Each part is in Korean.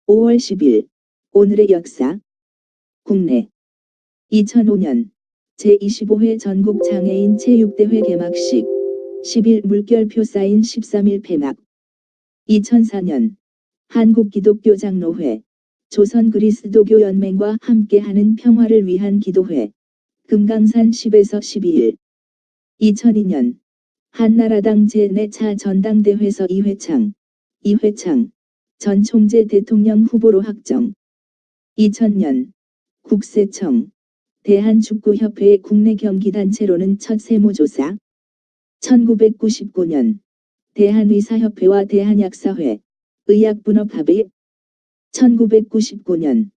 5월 10일 오늘의 역사 국내 2005년 제25회 전국장애인 체육대회 개막식 10일 물결표 사인 13일 폐막 2004년 한국기독교장로회 조선그리스도교연맹과 함께하는 평화를 위한 기도회 금강산 10에서 12일 2002년 한나라당 제4차 전당대회에서 이회창 전 총재 대통령 후보로 확정. 2000년 국세청 대한축구협회의 국내 경기단체로는 첫 세무조사. 1999년 대한의사협회와 대한약사회 의약분업 합의. 1999년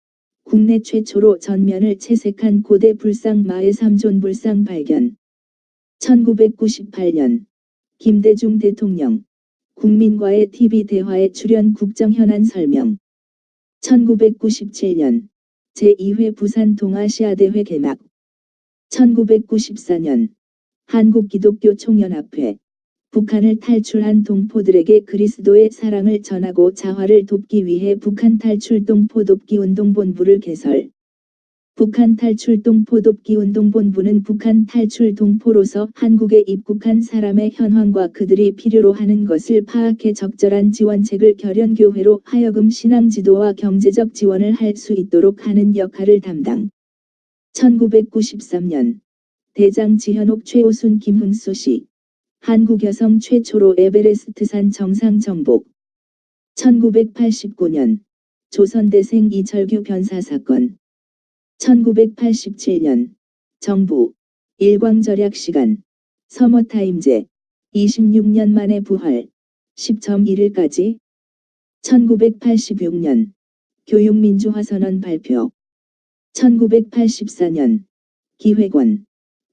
국내 최초로 전면을 채색한 고대 불상 마의 3존 불상 발견. 1998년 김대중 대통령 국민과의 TV 대화에 출연 국정 현안 설명. 1997년 제2회 부산 동아시아대회 개막. 1994년 한국기독교총연합회 북한을 탈출한 동포들에게 그리스도의 사랑을 전하고 자화를 돕기 위해 북한 탈출 동포 돕기 운동본부를 개설. 북한 탈출 동포 돕기 운동본부는 북한 탈출 동포로서 한국에 입국한 사람의 현황과 그들이 필요로 하는 것을 파악해 적절한 지원책을 결연교회로 하여금 신앙 지도와 경제적 지원을 할 수 있도록 하는 역할을 담당. 1993년 대장 지현옥 최오순 김훈수 씨 한국 여성 최초로 에베레스트산 정상 정복. 1989년 조선대생 이철규 변사 사건. 1987년 정부 일광절약 시간 서머타임제 26년 만에 부활 10.1일까지. 1986년 교육민주화선언 발표. 1984년 기획원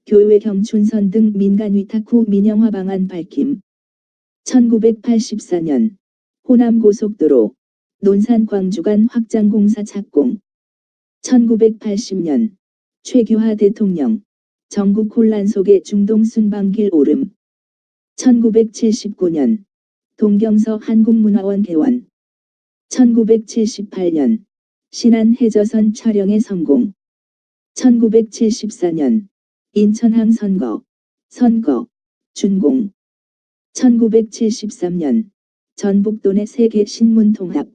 교회 경춘선 등 민간 위탁 후 민영화 방안 밝힘. 1984년 호남고속도로 논산 광주 간 확장공사 착공. 1980년 최규하 대통령 전국 혼란 속에 중동 순방길 오름. 1979년 동경서 한국문화원 개원. 1978년 신안 해저선 촬영의 성공. 1974년 인천항 선거 준공. 1973년 전북도 내 세계 신문 통합.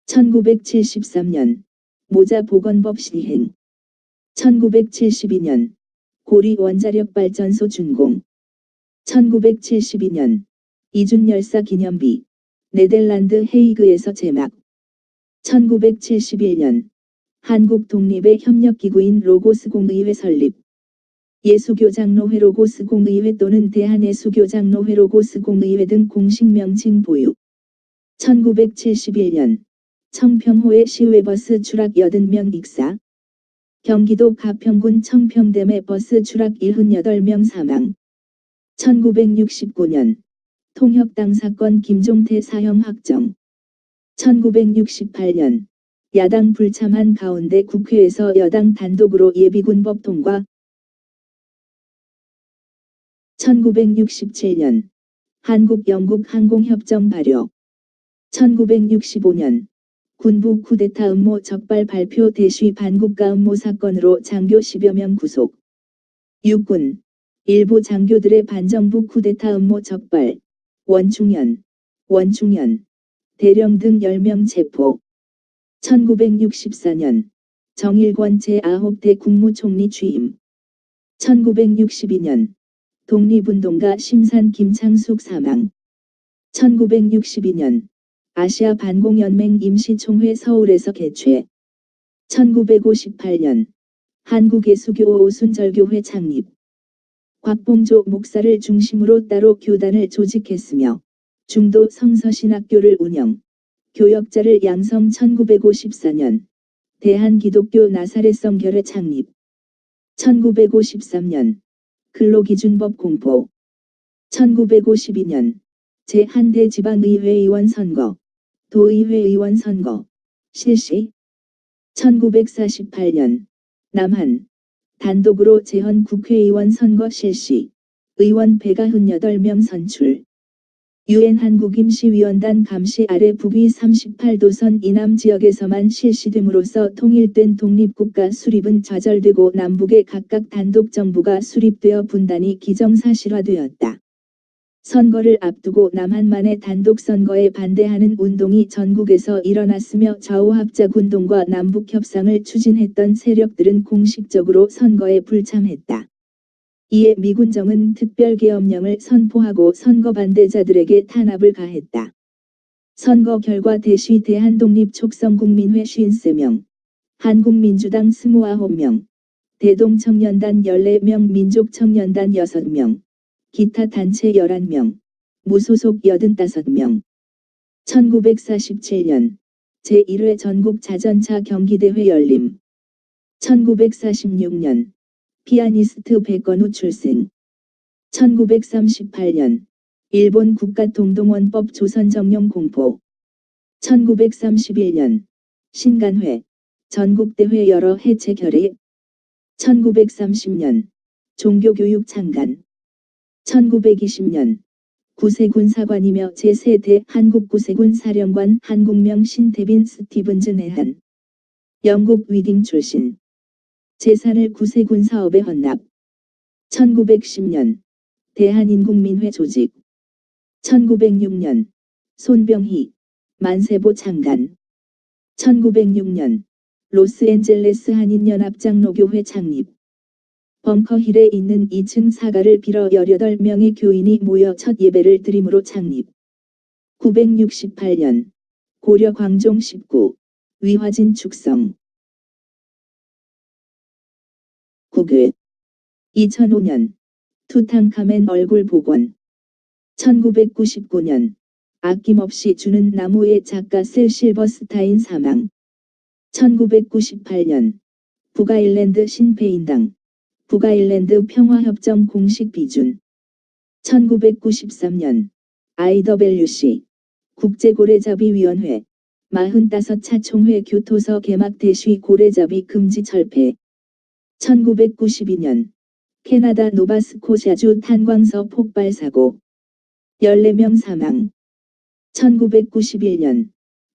1973년 모자 보건법 시행. 1972년 고리 원자력 발전소 준공. 1972년 이준 열사 기념비 네덜란드 헤이그에서 제막. 1971년 한국 독립의 협력기구인 로고스 공의회 설립. 예수교장로회 로고스 공의회 또는 대한예수교장로회 로고스 공의회 등 공식 명칭 보유. 1971년 청평호에 시외버스 추락 80명 익사. 경기도 가평군 청평댐에 버스 추락 78명 사망. 1969년 통역당 사건 김종태 사형 확정. 1968년 야당 불참한 가운데 국회에서 여당 단독으로 예비군법 통과. 1967년 한국-영국 항공협정 발효. 1965년 군부 쿠데타 음모 적발 발표 대쉬 반국가 음모 사건으로 장교 10여 명 구속. 육군 일부 장교들의 반정부 쿠데타 음모 적발. 원충현 대령 등 10명 체포. 1964년 정일권 제9대 국무총리 취임. 1962년 독립운동가 심산 김창숙 사망. 1962년 아시아 반공연맹 임시총회 서울에서 개최. 1958년 한국예수교 오순절교회 창립. 곽봉조 목사를 중심으로 따로 교단을 조직했으며 중도 성서신학교를 운영, 교역자를 양성. 1954년 대한기독교 나사렛성결회 창립. 1953년 근로기준법 공포. 1952년 제1대 지방의회의원 선거, 도의회의원 선거 실시. 1948년 남한 단독으로 재헌 국회의원 선거 실시. 의원 198명 선출. 유엔 한국임시위원단 감시 아래 북위 38도선 이남 지역에서만 실시됨으로써 통일된 독립국가 수립은 좌절되고 남북의 각각 단독 정부가 수립되어 분단이 기정사실화되었다. 선거를 앞두고 남한만의 단독 선거에 반대하는 운동이 전국에서 일어났으며 좌우합작운동과 남북 협상을 추진했던 세력들은 공식적으로 선거에 불참했다. 이에 미군정은 특별계엄령을 선포하고 선거 반대자들에게 탄압을 가했다. 선거 결과 대시 대한독립촉성국민회 53명, 한국민주당 29명, 대동청년단 14명, 민족청년단 6명, 기타 단체 11명, 무소속 85명. 1947년 제1회 전국 자전차 경기대회 열림. 1946년 피아니스트 백건우 출생. 1938년 일본 국가동동원법 조선정령 공포. 1931년 신간회 전국대회 여러 해체 결의. 1930년 종교교육 창간. 1920년 구세군사관이며 제3대 한국구세군 사령관 한국명 신태빈 스티븐즈 내한. 영국 위딩 출신. 재산을 구세군 사업에 헌납. 1910년 대한인국민회 조직. 1906년 손병희 만세보 창간. 1906년 로스앤젤레스 한인연합장로교회 창립. 벙커힐에 있는 2층 사가를 빌어 18명의 교인이 모여 첫 예배를 드림으로 창립. 968년 고려 광종 19 위화진 축성. 9교 2005년 투탕카멘 얼굴 복원. 1999년 아낌없이 주는 나무의 작가 셀 실버스타인 사망. 1998년 북아일랜드 신페인당 북아일랜드 평화협정 공식 비준. 1993년 IWC 국제고래잡이위원회 45차 총회 교토서 개막 대시 고래잡이 금지 철폐. 1992년 캐나다 노바스코샤주 탄광서 폭발 사고 14명 사망. 1991년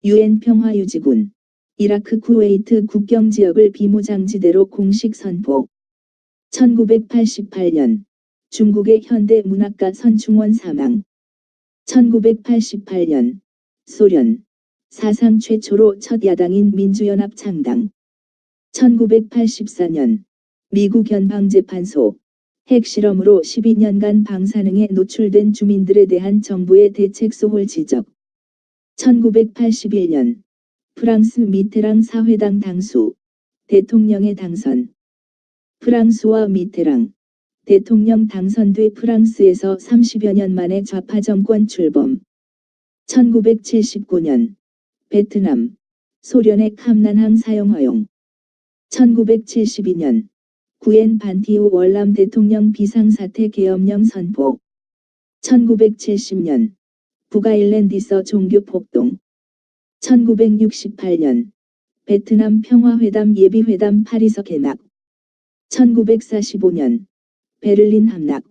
유엔 평화유지군 이라크 쿠웨이트 국경지역을 비무장지대로 공식 선포. 1988년 중국의 현대문학가 선충원 사망. 1988년 소련 사상 최초로 첫 야당인 민주연합 창당. 1984년 미국 연방재판소 핵실험으로 12년간 방사능에 노출된 주민들에 대한 정부의 대책 소홀 지적. 1981년 프랑스 미테랑 사회당 당수 대통령의 당선. 프랑스와 미테랑 대통령 당선돼 프랑스에서 30여 년 만에 좌파 정권 출범. 1979년 베트남 소련의 함난항 사용 허용. 1972년 구엔 반티오 월남 대통령 비상사태 계엄령 선포. 1970년 북아일랜드에서 종교 폭동. 1968년 베트남 평화회담 예비회담 파리서 개막. 1945년 베를린 함락.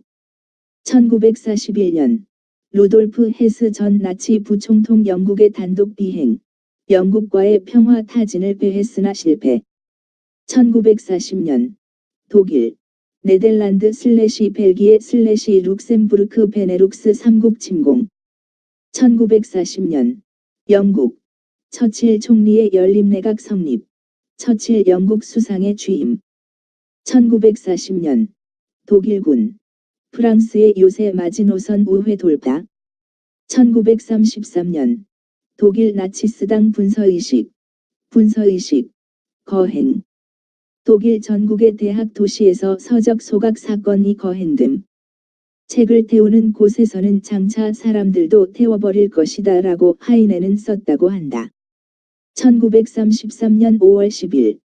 1941년 루돌프 헤스 전 나치 부총통 영국의 단독 비행. 영국과의 평화 타진을 배했으나 실패. 1940년 독일, 네덜란드 벨기에 룩셈부르크 베네룩스 3국 침공. 1940년 영국 처칠 총리의 연립내각 성립. 처칠 영국 수상의 취임. 1940년 독일군 프랑스의 요새 마지노선 우회 돌파. 1933년 독일 나치스당 분서의식 거행. 독일 전국의 대학 도시에서 서적 소각 사건이 거행됨. 책을 태우는 곳에서는 장차 사람들도 태워버릴 것이다 라고 하이네는 썼다고 한다. 1933년 5월 10일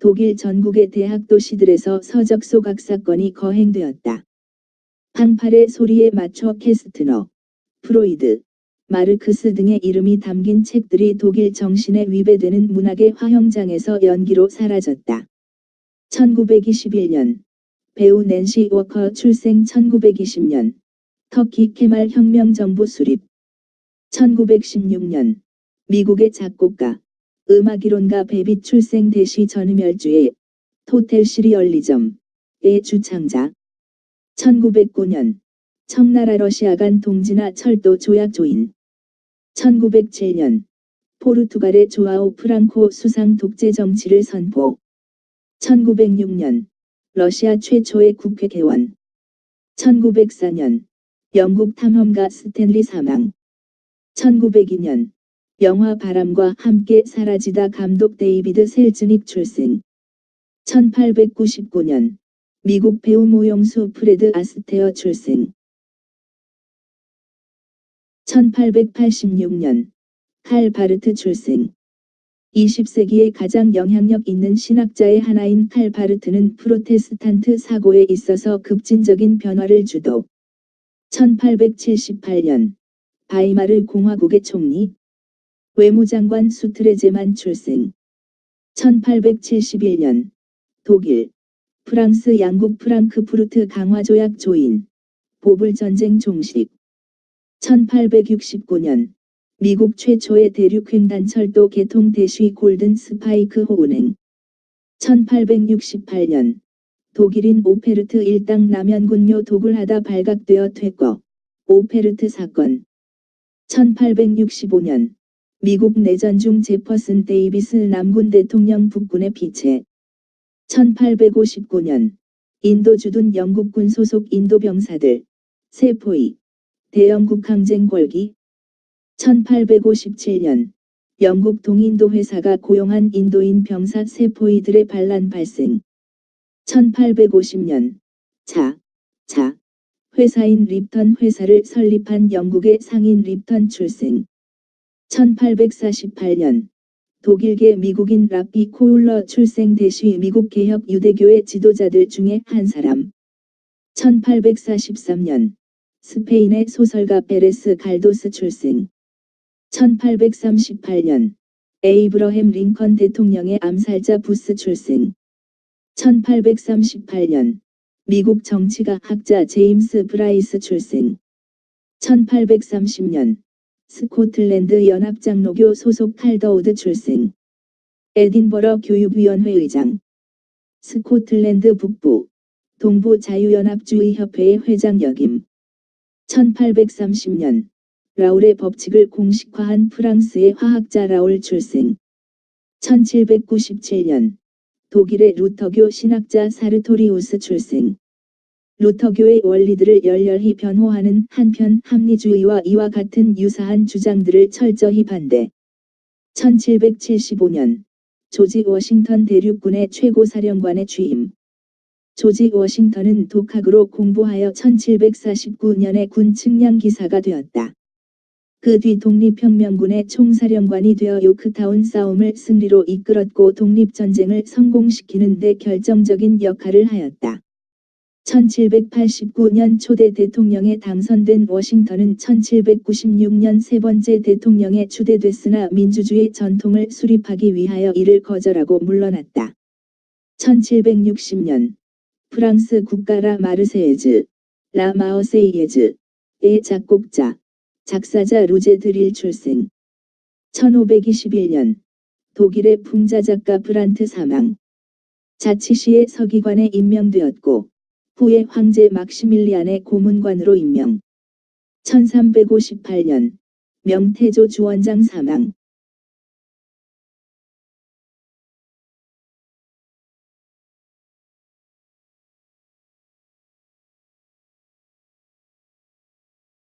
독일 전국의 대학 도시들에서 서적 소각 사건이 거행되었다. 방팔의 소리에 맞춰 캐스트너, 프로이드, 마르크스 등의 이름이 담긴 책들이 독일 정신에 위배되는 문학의 화형장에서 연기로 사라졌다. 1921년 배우 낸시 워커 출생. 1920년 터키 케말 혁명 정부 수립. 1916년 미국의 작곡가, 음악이론가 베빗 출생 대시 전음열주의 토텔 시리얼리즘의 주창자. 1909년 청나라 러시아 간 동지나 철도 조약 조인. 1907년 포르투갈의 조아오 프랑코 수상 독재 정치를 선포. 1906년 러시아 최초의 국회 개원. 1904년 영국 탐험가 스탠리 사망. 1902년 영화 바람과 함께 사라지다 감독 데이비드 셀즈닉 출생. 1899년 미국 배우 모용수 프레드 아스테어 출생. 1886년 칼 바르트 출생. 20세기의 가장 영향력 있는 신학자의 하나인 칼 바르트는 프로테스탄트 사고에 있어서 급진적인 변화를 주도. 1878년 바이마르 공화국의 총리, 외무장관 수트레제만 출생. 1871년 독일, 프랑스 양국 프랑크푸르트 강화조약 조인, 보불전쟁 종식. 1869년 미국 최초의 대륙횡단철도 개통 대시 골든 스파이크 호운행. 1868년 독일인 오페르트 일당 남연군묘 도굴하다 발각되어 퇴거. 오페르트 사건. 1865년 미국 내전 중 제퍼슨 데이비스 남군 대통령 북군의 피체. 1859년 인도 주둔 영국군 소속 인도 병사들, 세포위, 대영국 항쟁 골기. 1857년 영국 동인도 회사가 고용한 인도인 병사 세포이들의 반란 발생. 1850년 차 회사인 립턴 회사를 설립한 영국의 상인 립턴 출생. 1848년 독일계 미국인 라피 코울러 출생 대시 미국 개혁 유대교의 지도자들 중에 한 사람. 1843년 스페인의 소설가 페레스 갈도스 출생. 1838년 에이브러햄 링컨 대통령의 암살자 부스 출생. 1838년 미국 정치가 학자 제임스 브라이스 출생. 1830년 스코틀랜드 연합장로교 소속 칼더우드 출생. 에딘버러 교육위원회 의장. 스코틀랜드 북부, 동부 자유연합주의협회의 회장 역임. 1830년 라울의 법칙을 공식화한 프랑스의 화학자 라울 출생. 1797년 독일의 루터교 신학자 사르토리우스 출생. 루터교의 원리들을 열렬히 변호하는 한편 합리주의와 이와 같은 유사한 주장들을 철저히 반대. 1775년 조지 워싱턴 대륙군의 최고사령관에 취임. 조지 워싱턴은 독학으로 공부하여 1749년에 군 측량 기사가 되었다. 그 뒤 독립혁명군의 총사령관이 되어 요크타운 싸움을 승리로 이끌었고 독립전쟁을 성공시키는 데 결정적인 역할을 하였다. 1789년 초대 대통령에 당선된 워싱턴은 1796년 세 번째 대통령에 추대됐으나 민주주의 전통을 수립하기 위하여 이를 거절하고 물러났다. 1760년 프랑스 국가 라 마르세예즈, 라 마어세이예즈의 작곡자, 작사자 루제 드릴 출생. 1521년 독일의 풍자작가 브란트 사망. 자치시의 서기관에 임명되었고 후에 황제 막시밀리안의 고문관으로 임명. 1358년 명태조 주원장 사망.